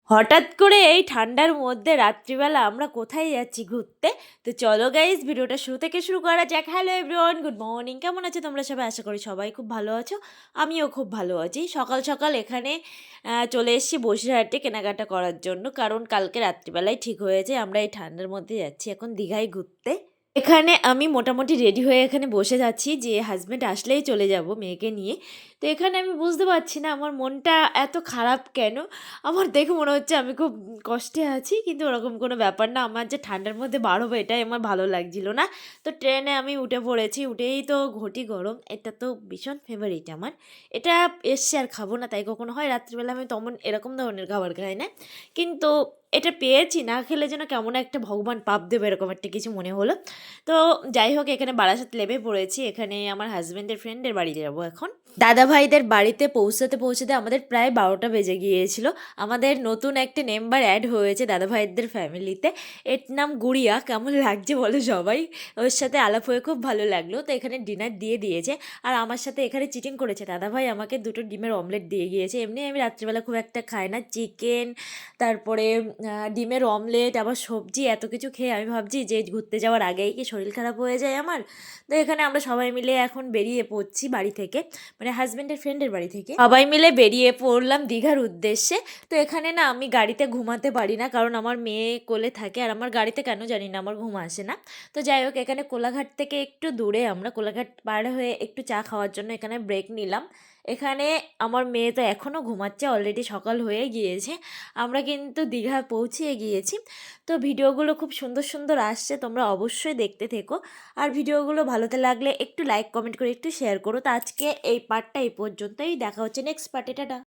হঠাৎ করে এই ঠান্ডার মধ্যে রাত্রিবেলা আমরা কোথায় যাচ্ছি ঘুরতে? তো চলো গাইস, ভিডিওটা শুরু থেকে শুরু করা যাক। Hello everyone, good morning. কেমন আছো তোমরা সবাই? আশা করি সবাই খুব ভালো আছো। আমিও খুব ভালো আছি। সকাল সকাল এখানে চলে এসেছি বসিরহাটে কেনাকাটা করার জন্য, কারণ কালকে রাত্রিবেলায় ঠিক হয়েছে আমরা এই ঠান্ডার মধ্যে যাচ্ছি এখন দীঘায় ঘুরতে। এখানে আমি মোটামুটি রেডি হয়ে এখানে বসে যাচ্ছি, যে হাজব্যান্ড আসলেই চলে যাব মেয়েকে নিয়ে। তো এখানে আমি বুঝতে পারছি না আমার মনটা এত খারাপ কেন। আমার দেখে মনে হচ্ছে আমি খুব কষ্টে আছি, কিন্তু ওরকম কোনো ব্যাপার না। আমার যে ঠান্ডার মধ্যে বার হবো এটাই আমার ভালো লাগছিল না। তো ট্রেনে আমি উঠে পড়েছি, উঠেই তো ঘটি গরম। এটা তো ভীষণ ফেভারিট আমার। এটা এসছে আর খাবো না তাই কখনো হয়? রাত্রিবেলা আমি তেমন এরকম ধরনের খাবার খাই না, কিন্তু এটা পেয়েছি, না খেলে যেন কেমন একটা ভগবান পাপ দেবে এরকম একটা কিছু মনে হলো। তো যাই হোক, এখানে বারাসাত লেবে পড়েছি। এখানে আমার হাজব্যান্ডের ফ্রেন্ডের বাড়ি যাবো এখন। দাদা ভাইদের বাড়িতে পৌঁছাতে পৌঁছাতে আমাদের প্রায় 12টা বেজে গিয়েছিল। আমাদের নতুন একটা মেম্বার অ্যাড হয়েছে দাদা ভাইদের ফ্যামিলিতে। এর নাম গুড়িয়া। কেমন লাগছে বলো সবাই? ওর সাথে আলাপ হয়ে খুব ভালো লাগলো। তো এখানে ডিনার দিয়ে দিয়েছে, আর আমার সাথে এখানে চিটিং করেছে দাদা ভাই, আমাকে 2টো ডিমের অমলেট দিয়ে গিয়েছে। এমনি আমি রাত্রিবেলা খুব একটা খাই না চিকেন, তারপরে ডিমের অমলেট, আবার সবজি, এত কিছু খেয়ে আমি ভাবছি যে ঘুরতে যাওয়ার আগেই কি শরীর খারাপ হয়ে যায় আমার। তো এখানে আমরা সবাই মিলে এখন বেরিয়ে পড়ছি বাড়ি থেকে, মানে হাজব্যান্ডের ফ্রেন্ডের বাড়ি থেকে সবাই মিলে বেরিয়ে পড়লাম দীঘার উদ্দেশ্যে। তো এখানে না আমি গাড়িতে ঘুমাতে পারি না, কারণ আমার মেয়ে কোলে থাকে, আর আমার গাড়িতে কেন জানি না আমার ঘুম আসে না। তো যাই হোক, এখানে কোলাঘাট থেকে একটু দূরে আমরা কোলাঘাট পার হয়ে একটু চা খাওয়ার জন্য এখানে ব্রেক নিলাম। এখানে আমার মেয়ে তো এখনও ঘুমাচ্ছে, অলরেডি সকাল হয়ে গিয়েছে। আমরা কিন্তু দীঘা পৌঁছিয়ে গিয়েছি। তো ভিডিওগুলো খুব সুন্দর সুন্দর আসছে, তোমরা অবশ্যই দেখতে থেকো। আর ভিডিওগুলো ভালোতে লাগলে একটু লাইক কমেন্ট করে একটু শেয়ার করো। তো আজকে এই পার্টটা এই পর্যন্তই, দেখা হচ্ছে নেক্সট পার্টে। টাটা।